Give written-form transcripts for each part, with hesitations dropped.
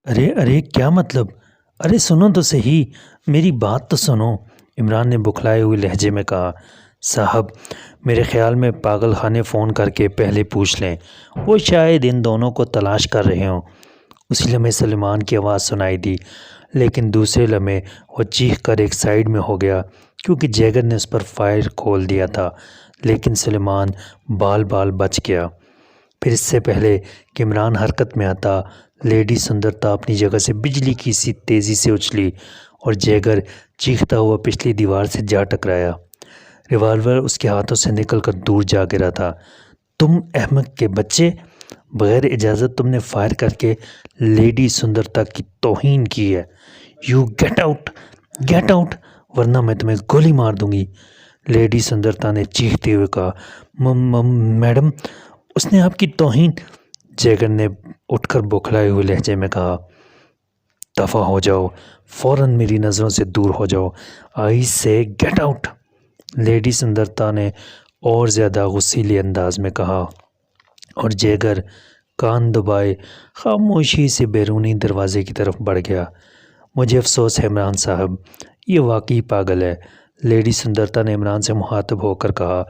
ارے ارے کیا مطلب؟ ارے سنو تو صحیح، میری بات تو سنو۔ عمران نے بکھلائے ہوئے لہجے میں کہا۔ صاحب میرے خیال میں پاگل خانے فون کر کے پہلے پوچھ لیں، وہ شاید ان دونوں کو تلاش کر رہے ہوں۔ اسی لمحے سلیمان کی آواز سنائی دی، لیکن دوسرے لمحے وہ چیخ کر ایک سائیڈ میں ہو گیا کیونکہ جیگر نے اس پر فائر کھول دیا تھا، لیکن سلیمان بال بال بچ گیا۔ پھر اس سے پہلے کہ عمران حرکت میں آتا، لیڈی سندرتا اپنی جگہ سے بجلی کی سی تیزی سے اچھلی اور جیگر چیختا ہوا پچھلی دیوار سے جا ٹکرایا۔ ریوالور اس کے ہاتھوں سے نکل کر دور جا گرا تھا۔ تم احمق کے بچے، بغیر اجازت تم نے فائر کر کے لیڈی سندرتا کی توہین کی ہے۔ یو گیٹ آؤٹ ورنہ میں تمہیں گولی مار دوں گی، لیڈی سندرتا نے چیختے ہوئے کہا۔ میڈم اس نے آپ کی توہین، جیگر نے اٹھ کر بوکھلائے ہوئے لہجے میں کہا۔ دفع ہو جاؤ، فوراً میری نظروں سے دور ہو جاؤ، آئی سے گیٹ آؤٹ، لیڈی سندرتا نے اور زیادہ غصیلے انداز میں کہا، اور جیگر کان دبائے خاموشی سے بیرونی دروازے کی طرف بڑھ گیا۔ مجھے افسوس ہے عمران صاحب، یہ واقعی پاگل ہے، لیڈی سندرتا نے عمران سے مخاطب ہو کر کہا،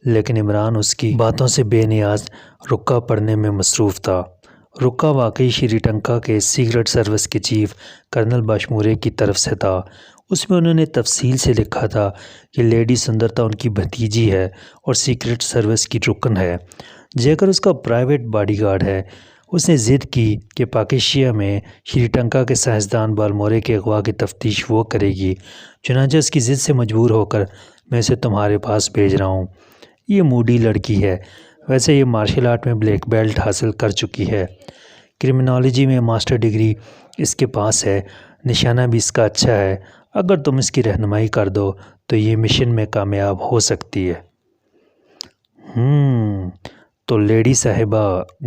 لیکن عمران اس کی باتوں سے بے نیاز رکا پڑھنے میں مصروف تھا۔ رکا واقعی شری ٹنکا کے سیکرٹ سروس کے چیف کرنل باشمورے کی طرف سے تھا۔ اس میں انہوں نے تفصیل سے لکھا تھا کہ لیڈی سندرتا ان کی بھتیجی ہے اور سیکرٹ سروس کی رکن ہے۔ جیگر اس کا پرائیویٹ باڈی گارڈ ہے۔ اس نے ضد کی کہ پاکیشیا میں شری ٹنکا کے سائنسدان بالمورے کے اغوا کی تفتیش وہ کرے گی، چنانچہ اس کی ضد سے مجبور ہو کر میں اسے تمہارے پاس بھیج رہا ہوں۔ یہ موڈی لڑکی ہے، ویسے یہ مارشل آرٹ میں بلیک بیلٹ حاصل کر چکی ہے، کرمنالوجی میں ماسٹر ڈگری اس کے پاس ہے، نشانہ بھی اس کا اچھا ہے۔ اگر تم اس کی رہنمائی کر دو تو یہ مشن میں کامیاب ہو سکتی ہے۔ تو لیڈی صاحبہ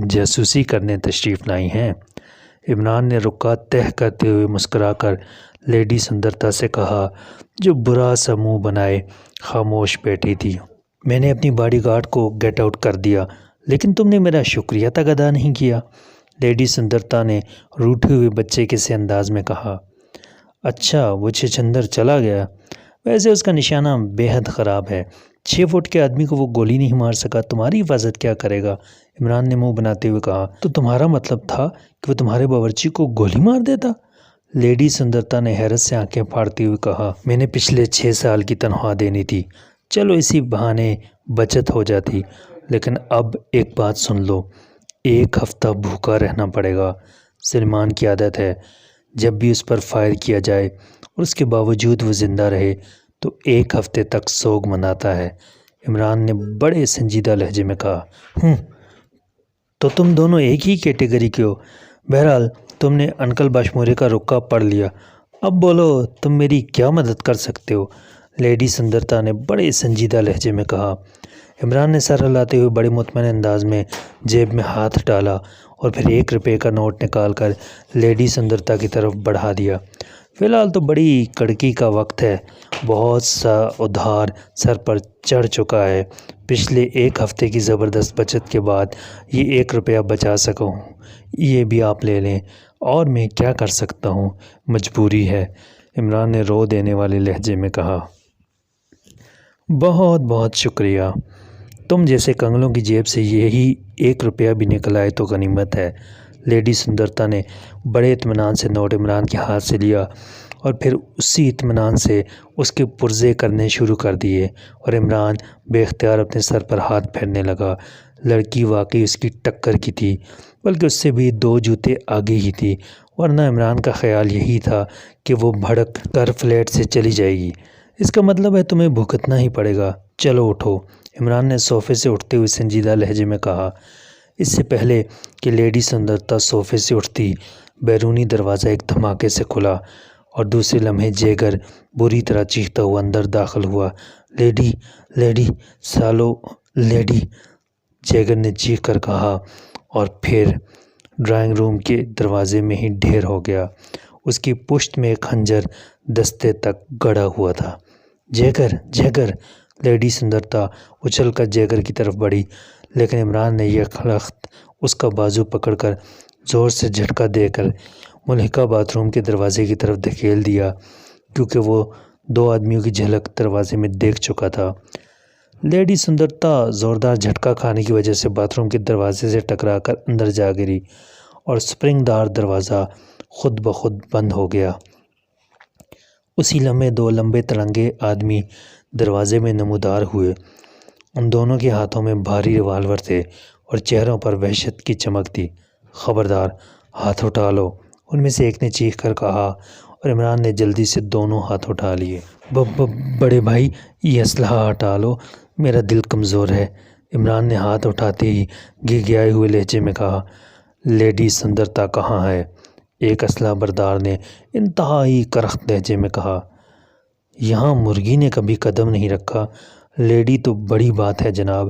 جاسوسی کرنے تشریف لائی ہیں؟ عمران نے رکا تہ کرتے ہوئے مسکرا کر لیڈی سندرتا سے کہا، جو برا سا منہ بنائے خاموش بیٹھی تھی۔ میں نے اپنی باڈی گارڈ کو گیٹ آؤٹ کر دیا، لیکن تم نے میرا شکریہ تک ادا نہیں کیا، لیڈی سندرتا نے روٹھے ہوئے بچے کے سے انداز میں کہا۔ اچھا وہ چھچندر چلا گیا؟ ویسے اس کا نشانہ بے حد خراب ہے، 6 فٹ کے آدمی کو وہ گولی نہیں مار سکا، تمہاری حفاظت کیا کرے گا؟ عمران نے منہ بناتے ہوئے کہا۔ تو تمہارا مطلب تھا کہ وہ تمہارے باورچی کو گولی مار دیتا؟ لیڈی سندرتا نے حیرت سے آنکھیں پھاڑتے ہوئے کہا۔ میں نے پچھلے 6 سال کی تنخواہ دینی تھی، چلو اسی بہانے بچت ہو جاتی، لیکن اب ایک بات سن لو، 1 ہفتہ بھوکا رہنا پڑے گا۔ سلیمان کی عادت ہے جب بھی اس پر فائر کیا جائے اور اس کے باوجود وہ زندہ رہے تو 1 ہفتے تک سوگ مناتا ہے، عمران نے بڑے سنجیدہ لہجے میں کہا۔ تو تم دونوں ایک ہی کیٹیگری کے ہو۔ بہرحال تم نے انکل باشمورے کا رکا پڑھ لیا، اب بولو تم میری کیا مدد کر سکتے ہو، لیڈی سندرتا نے بڑے سنجیدہ لہجے میں کہا۔ عمران نے سر ہلاتے ہوئے بڑے مطمئن انداز میں جیب میں ہاتھ ڈالا اور پھر 1 روپے کا نوٹ نکال کر لیڈی سندرتا کی طرف بڑھا دیا۔ فی الحال تو بڑی کڑکی کا وقت ہے، بہت سا ادھار سر پر چڑھ چکا ہے، پچھلے 1 ہفتے کی زبردست بچت کے بعد یہ 1 روپیہ بچا سکا ہوں، یہ بھی آپ لے لیں، اور میں کیا کر سکتا ہوں، مجبوری ہے، عمران نے رو دینے والے لہجے میں کہا۔ بہت بہت شکریہ، تم جیسے کنگلوں کی جیب سے یہی 1 روپیہ بھی نکل آئے تو غنیمت ہے، لیڈی سندرتا نے بڑے اطمینان سے نوٹ عمران کے ہاتھ سے لیا اور پھر اسی اطمینان سے اس کے پرزے کرنے شروع کر دیے، اور عمران بے اختیار اپنے سر پر ہاتھ پھیرنے لگا۔ لڑکی واقعی اس کی ٹکر کی تھی، بلکہ اس سے بھی 2 جوتے آگے ہی تھی، ورنہ عمران کا خیال یہی تھا کہ وہ بھڑک کر فلیٹ سے چلی جائے گی۔ اس کا مطلب ہے تمہیں بھگتنا ہی پڑے گا، چلو اٹھو، عمران نے صوفے سے اٹھتے ہوئے سنجیدہ لہجے میں کہا۔ اس سے پہلے کہ لیڈی سندرتا صوفے سے اٹھتی، بیرونی دروازہ ایک دھماکے سے کھلا اور دوسرے لمحے جیگر بری طرح چیختا ہوا اندر داخل ہوا۔ Lady lady solve lady, Jeger نے چیخ کر کہا اور پھر ڈرائنگ روم کے دروازے میں ہی ڈھیر ہو گیا۔ اس کی پشت میں ایک خنجر دستے تک گڑا ہوا تھا۔ جیگر، لیڈی سندرتا اچھل کر جیگر کی طرف بڑھی، لیکن عمران نے یک لخت اس کا بازو پکڑ کر زور سے جھٹکا دے کر ملحقہ باتھ روم کے دروازے کی طرف دھکیل دیا کیونکہ وہ 2 آدمیوں کی جھلک دروازے میں دیکھ چکا تھا۔ لیڈی سندرتا زوردار جھٹکا کھانے کی وجہ سے باتھ روم کے دروازے سے ٹکرا کر اندر جا گری اور سپرنگ دار دروازہ خود بخود بند ہو گیا۔ اسی لمحے 2 لمبے تڑنگے آدمی دروازے میں نمودار ہوئے۔ ان دونوں کے ہاتھوں میں بھاری ریوالور تھے اور چہروں پر وحشت کی چمک تھی۔ خبردار، ہاتھ اٹھا لو، ان میں سے ایک نے چیخ کر کہا اور عمران نے جلدی سے دونوں ہاتھ اٹھا لیے۔ بڑے بھائی، یہ اسلحہ ہٹا لو، میرا دل کمزور ہے، عمران نے ہاتھ اٹھاتے ہی گھگھیائے ہوئے لہجے میں کہا۔ لیڈی سندرتا کہاں ہے؟ ایک اسلحہ بردار نے انتہائی کرخت لہجے میں کہا۔ یہاں مرغی نے کبھی قدم نہیں رکھا۔ لیڈی تو بڑی بات ہے جناب،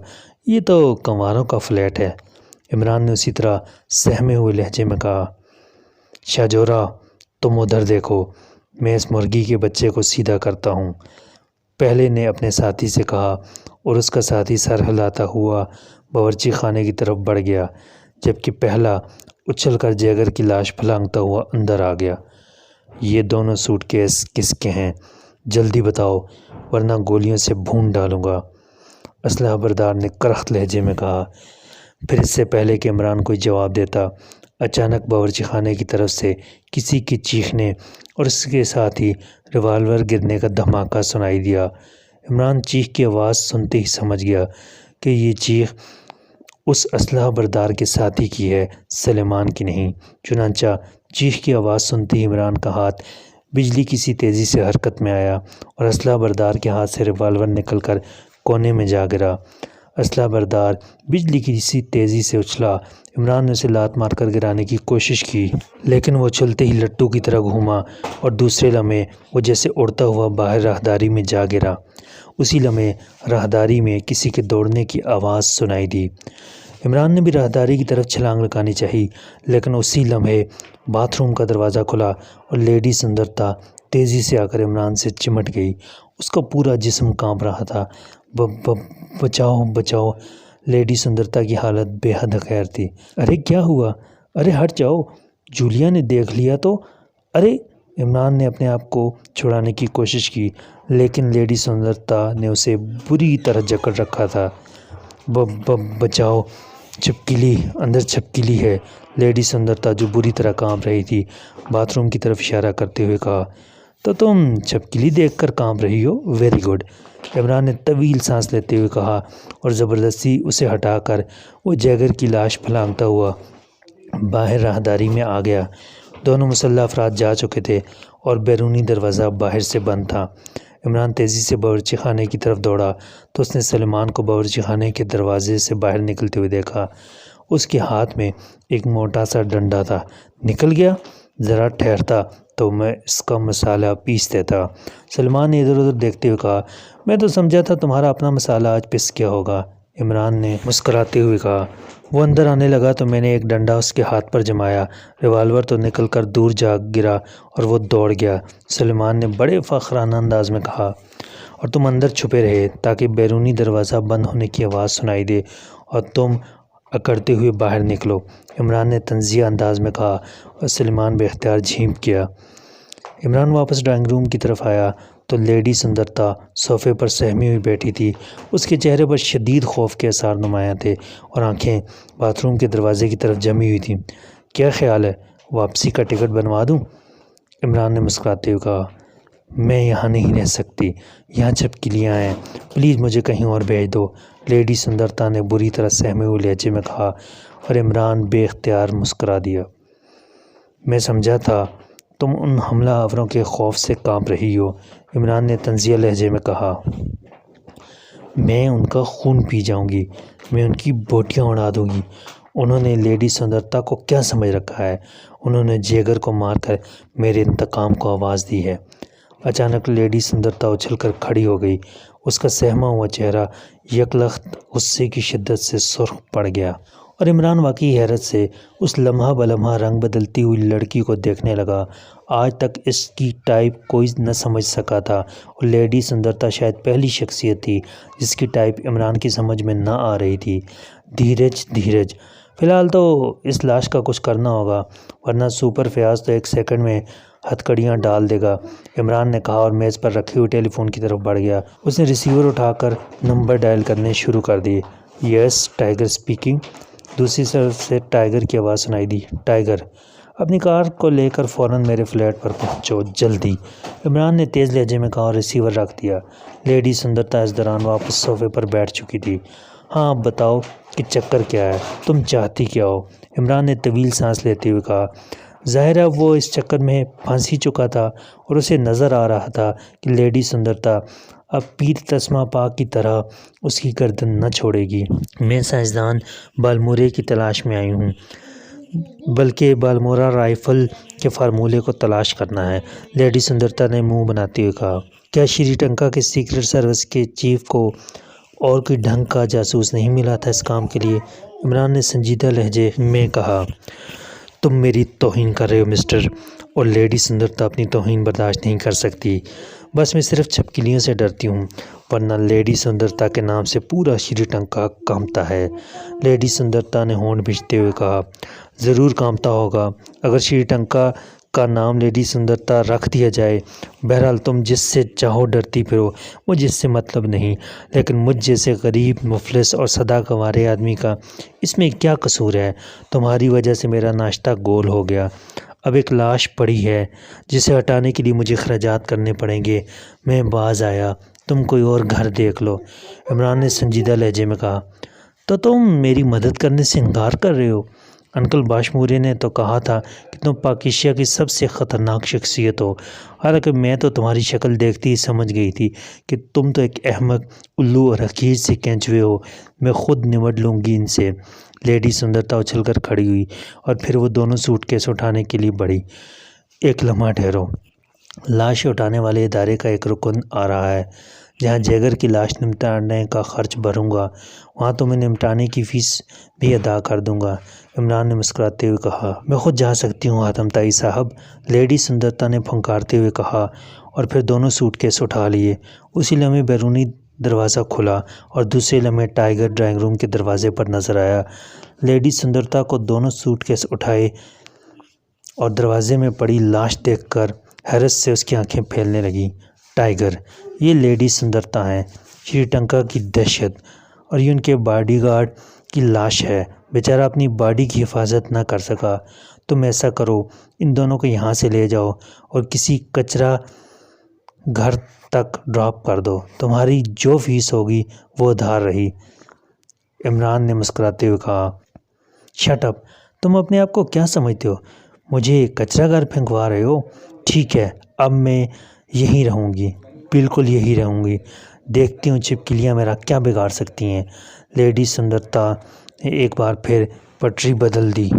یہ تو کنواروں کا فلیٹ ہے، عمران نے اسی طرح سہمے ہوئے لہجے میں کہا۔ شاہ جورا، تم ادھر دیکھو، میں اس مرغی کے بچے کو سیدھا کرتا ہوں، پہلے نے اپنے ساتھی سے کہا اور اس کا ساتھی سر ہلاتا ہوا باورچی خانے کی طرف بڑھ گیا، جبکہ پہلا اچھل کر جیگر کی لاش پھلانگتا ہوا اندر آ گیا۔ یہ دونوں سوٹ کیس کس کے ہیں؟ جلدی بتاؤ ورنہ گولیوں سے بھون ڈالوں گا، اسلحہ بردار نے کرخت لہجے میں کہا۔ پھر اس سے پہلے کہ عمران کوئی جواب دیتا، اچانک باورچی خانے کی طرف سے کسی کے چیخنے اور اس کے ساتھ ہی ریوالور گرنے کا دھماکہ سنائی دیا۔ عمران چیخ کی آواز سنتے ہی سمجھ گیا کہ یہ چیخ اس اسلحہ بردار کے ساتھی کی ہے، سلیمان کی نہیں۔ چنانچہ چیخ کی آواز سنتے ہی عمران کا ہاتھ بجلی کی سی تیزی سے حرکت میں آیا اور اسلحہ بردار کے ہاتھ سے ریوالور نکل کر کونے میں جا گرا۔ اسلحہ بردار بجلی کی سی تیزی سے اچھلا۔ عمران نے اسے لات مار کر گرانے کی کوشش کی، لیکن وہ اچھلتے ہی لٹو کی طرح گھوما اور دوسرے لمحے وہ جیسے اڑتا ہوا باہر راہداری میں جا گرا۔ اسی لمحے راہداری میں کسی کے دوڑنے کی آواز سنائی دی۔ عمران نے بھی راہداری کی طرف چھلانگ لگانی چاہی، لیکن اسی لمحے باتھ روم کا دروازہ کھلا اور لیڈی سندرتا تیزی سے آ کر عمران سے چمٹ گئی۔ اس کا پورا جسم کانپ رہا تھا۔ بچاؤ بچاؤ، لیڈی سندرتا کی حالت بے حد خیر تھی۔ ارے کیا ہوا؟ ارے ہٹ جاؤ، جولیا نے دیکھ لیا تو۔ ارے عمران نے اپنے آپ کو چھڑانے کی کوشش کی، لیکن لیڈی سندرتا نے اسے بری طرح جکڑ رکھا تھا۔ بچاؤ، چھپکلی، اندر چھپکلی ہے، لیڈی سندرتا جو بری طرح کانپ رہی تھی باتھ روم کی طرف اشارہ کرتے ہوئے کہا۔ تو تم چھپکلی دیکھ کر کانپ رہی ہو؟ ویری گڈ، عمران نے طویل سانس لیتے ہوئے کہا اور زبردستی اسے ہٹا کر وہ جیگر کی لاش پھلانگتا ہوا باہر راہداری میں آ گیا۔ دونوں مسلح افراد جا چکے تھے اور بیرونی دروازہ باہر سے بند تھا۔ عمران تیزی سے باورچی خانے کی طرف دوڑا تو اس نے سلیمان کو باورچی خانے کے دروازے سے باہر نکلتے ہوئے دیکھا۔ اس کے ہاتھ میں ایک موٹا سا ڈنڈا تھا۔ نکل گیا؟ ذرا ٹھہرتا تو میں اس کا مسالہ پیس دیتا، سلیمان نے ادھر ادھر دیکھتے ہوئے کہا۔ میں تو سمجھا تھا تمہارا اپنا مسالہ آج پس گیا ہوگا، عمران نے مسکراتے ہوئے کہا۔ وہ اندر آنے لگا تو میں نے ایک ڈنڈا اس کے ہاتھ پر جمایا، ریوالور تو نکل کر دور جا گرا اور وہ دوڑ گیا، سلیمان نے بڑے فخرانہ انداز میں کہا۔ اور تم اندر چھپے رہے تاکہ بیرونی دروازہ بند ہونے کی آواز سنائی دے اور تم اکڑتے ہوئے باہر نکلو، عمران نے طنزیہ انداز میں کہا اور سلیمان بے اختیار جھینپ گیا۔ عمران واپس ڈرائنگ روم کی طرف آیا تو لیڈی سندرتا صوفے پر سہمی ہوئی بیٹھی تھی۔ اس کے چہرے پر شدید خوف کے آثار نمایاں تھے اور آنکھیں باتھ روم کے دروازے کی طرف جمی ہوئی تھیں۔ کیا خیال ہے، واپسی کا ٹکٹ بنوا دوں؟ عمران نے مسکراتے ہوئے کہا۔ میں یہاں نہیں رہ سکتی، یہاں چھپکلیاں ہیں، پلیز مجھے کہیں اور بھیج دو، لیڈی سندرتا نے بری طرح سہمے ہوئے لہجے میں کہا اور عمران بے اختیار مسکرا دیا۔ میں سمجھا تھا تم ان حملہ آوروں کے خوف سے کانپ رہی ہو، عمران نے طنزیہ لہجے میں کہا۔ میں ان کا خون پی جاؤں گی، میں ان کی بوٹیاں اڑا دوں گی۔ انہوں نے لیڈی سندرتا کو کیا سمجھ رکھا ہے؟ انہوں نے جیگر کو مار کر میرے انتقام کو آواز دی ہے۔ اچانک لیڈی سندرتا اچھل کر کھڑی ہو گئی، اس کا سہما ہوا چہرہ یکلخت غصے کی شدت سے سرخ پڑ گیا اور عمران واقعی حیرت سے اس لمحہ بلمحہ رنگ بدلتی ہوئی لڑکی کو دیکھنے لگا۔ آج تک اس کی ٹائپ کوئی نہ سمجھ سکا تھا اور لیڈی سندرتا شاید پہلی شخصیت تھی جس کی ٹائپ عمران کی سمجھ میں نہ آ رہی تھی۔ دھیرج فی الحال تو اس لاش کا کچھ کرنا ہوگا، ورنہ سپر فیاض تو 1 سیکنڈ میں ہتھکڑیاں ڈال دے گا، عمران نے کہا اور میز پر رکھے ہوئے ٹیلی فون کی طرف بڑھ گیا۔ اس نے ریسیور اٹھا کر نمبر ڈائل کرنے شروع کر دیے۔ یس ٹائیگر اسپیکنگ۔ دوسری طرف سے ٹائیگر کی آواز سنائی دی۔ ٹائیگر، اپنی کار کو لے کر فوراً میرے فلیٹ پر پہنچو، جلدی، عمران نے تیز لہجے میں کہا اور ریسیور رکھ دیا۔ لیڈی سندرتا اس دوران واپس صوفے پر بیٹھ چکی تھی۔ ہاں اب بتاؤ کہ چکر کیا ہے، تم چاہتی کیا ہو؟ عمران نے طویل سانس لیتے ہوئے کہا۔ ظاہر ہے وہ اس چکر میں پھنس ہی چکا تھا اور اسے نظر آ رہا تھا کہ لیڈی سندرتا اب پیر تسمہ پاک کی طرح اس کی گردن نہ چھوڑے گی۔ میں سائنسدان بالمورے کی تلاش میں آئی ہوں، بلکہ بالمورا رائفل کے فارمولے کو تلاش کرنا ہے، لیڈی سندرتا نے منہ بناتے ہوئے کہا۔ کیا شری ٹنکا کے سیکرٹ سروس کے چیف کو اور کوئی ڈھنگ کا جاسوس نہیں ملا تھا اس کام کے لیے؟ عمران نے سنجیدہ لہجے میں کہا۔ تم میری توہین کر رہے ہو مسٹر، اور لیڈی سندرتا اپنی توہین برداشت نہیں کر سکتی۔ بس میں صرف چھپکلیوں سے ڈرتی ہوں، ورنہ لیڈی سندرتا کے نام سے پورا شری ٹنکا کانپتا ہے، لیڈی سندرتا نے ہونٹ بھینچتے ہوئے کہا۔ ضرور کانپتا ہوگا اگر شری ٹنکا کا نام لیڈی سندرتا رکھ دیا جائے۔ بہرحال تم جس سے چاہو ڈرتی پھرو، مجھے اس سے مطلب نہیں، لیکن مجھ جیسے غریب مفلس اور سدا گنوارے آدمی کا اس میں کیا قصور ہے؟ تمہاری وجہ سے میرا ناشتہ گول ہو گیا، اب ایک لاش پڑی ہے جسے ہٹانے کے لیے مجھے اخراجات کرنے پڑیں گے۔ میں باز آیا، تم کوئی اور گھر دیکھ لو، عمران نے سنجیدہ لہجے میں کہا۔ تو تم میری مدد کرنے سے انکار کر رہے ہو؟ انکل باشمورے نے تو کہا تھا کہ تم پاک ایشیا کی سب سے خطرناک شخصیت ہو، حالانکہ میں تو تمہاری شکل دیکھتی ہی سمجھ گئی تھی کہ تم تو ایک احمق، الو اور حقیر سے کینچوے ہو۔ میں خود نمٹ لوں گی ان سے۔ لیڈی سندرتا اچھل کر کھڑی ہوئی اور پھر وہ دونوں سوٹ کیس اٹھانے کے لیے بڑھی۔ ایک لمحہ ٹھہرو، لاش اٹھانے والے ادارے کا ایک رکن آ رہا ہے، جہاں جیگر کی لاش نمٹانے کا خرچ بھروں گا، وہاں تمہیں نمٹانے کی فیس بھی ادا کر دوں گا، عمران نے مسکراتے ہوئے کہا۔ میں خود جا سکتی ہوں حاتم تائی صاحب، لیڈی سندرتا نے پھنکارتے ہوئے کہا، اور پھر دونوں سوٹ کیس اٹھا لیے۔ اسی لمحے بیرونی دروازہ کھلا اور دوسرے لمحے ٹائیگر ڈرائنگ روم کے دروازے پر نظر آیا۔ لیڈی سندرتا کو دونوں سوٹ کیس اٹھائے اور دروازے میں پڑی لاش دیکھ کر حیرت سے اس کی آنکھیں پھیلنے لگیں۔ ٹائیگر، یہ لیڈی سندرتا ہیں، شری ٹنکا کی دہشت، اور یہ ان کے باڈی گارڈ کی لاش ہے، بیچارہ اپنی باڈی کی حفاظت نہ کر سکا۔ تم ایسا کرو، ان دونوں کو یہاں سے لے جاؤ اور کسی کچرا گھر تک ڈراپ کر دو، تمہاری جو فیس ہوگی وہ ادھار رہی، عمران نے مسکراتے ہوئے کہا۔ شٹ اپ، تم اپنے آپ کو کیا سمجھتے ہو؟ مجھے کچرا گھر پھینکوا رہے ہو؟ ٹھیک ہے، اب میں یہیں رہوں گی، بالکل یہیں رہوں گی، دیکھتی ہوں چھپکلیاں میرا کیا بگاڑ سکتی ہیں۔ لیڈی سندرتا نے ایک بار پھر پٹری بدل دی۔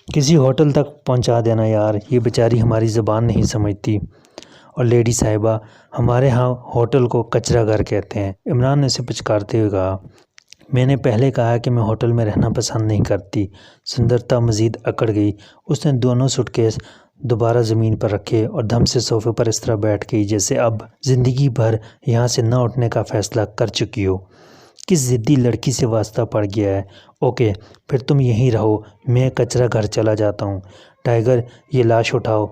کسی ہوٹل تک پہنچا دینا یار، یہ بیچاری ہماری زبان نہیں سمجھتی، اور لیڈی صاحبہ، ہمارے ہاں ہوٹل کو کچرا گھر کہتے ہیں، عمران نے اسے پچکارتے ہوئے کہا۔ میں نے پہلے کہا کہ میں ہوٹل میں رہنا پسند نہیں کرتی۔ سندرتا مزید اکڑ گئی۔ اس نے دونوں سوٹ کیس دوبارہ زمین پر رکھے اور دھم سے صوفے پر اس طرح بیٹھ گئی جیسے اب زندگی بھر یہاں سے نہ اٹھنے کا فیصلہ کر چکی ہو۔ کس ضدی لڑکی سے واسطہ پڑ گیا ہے؟ اوکے، پھر تم یہیں رہو، میں کچرا گھر چلا جاتا ہوں۔ ٹائیگر، یہ لاش اٹھاؤ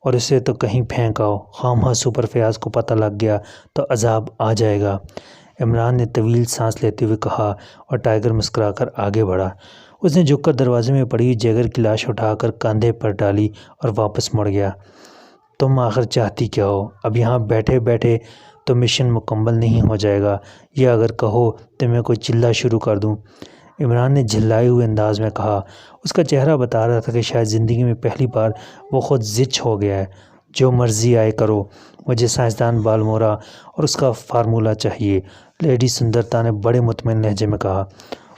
اور اسے تو کہیں پھینک آؤ، خواہ سپر فیاض کو پتہ لگ گیا تو عذاب آ جائے گا، عمران نے طویل سانس لیتے ہوئے کہا، اور ٹائیگر مسکرا کر آگے بڑھا۔ اس نے جھک کر دروازے میں پڑی ہوئی جیگر کی لاش اٹھا کر کاندھے پر ڈالی اور واپس مڑ گیا۔ تم آخر چاہتی کیا ہو؟ اب یہاں بیٹھے بیٹھے تو مشن مکمل نہیں ہو جائے گا، یا اگر کہو تو میں کوئی چلہ شروع کر دوں، عمران نے جھلائے ہوئے انداز میں کہا۔ اس کا چہرہ بتا رہا تھا کہ شاید زندگی میں پہلی بار وہ خود زچ ہو گیا ہے۔ جو مرضی آئے کرو، مجھے سائنسدان بالمورا اور اس کا فارمولہ چاہیے، لیڈی سندرتا نے بڑے مطمئن لہجے میں کہا۔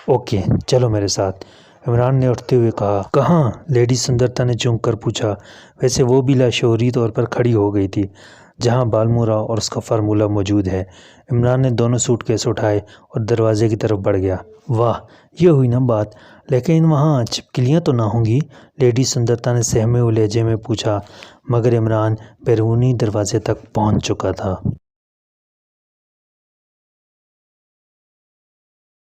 اوکے، چلو میرے ساتھ، عمران نے اٹھتے ہوئے کہا۔ کہاں؟ لیڈی سندرتا نے چونک کر پوچھا۔ ویسے وہ بھی لاشعوری طور پر کھڑی ہو گئی تھی، جہاں بالمورا اور اس کا فارمولہ موجود ہے۔ عمران نے دونوں سوٹ کیس اٹھائے اور دروازے کی طرف بڑھ گیا۔ واہ، یہ ہوئی نا بات، لیکن وہاں چھپکلیاں تو نہ ہوں گی؟ لیڈی سندرتا نے سہمے ہوئے لہجے میں پوچھا، مگر عمران بیرونی دروازے تک پہنچ چکا تھا۔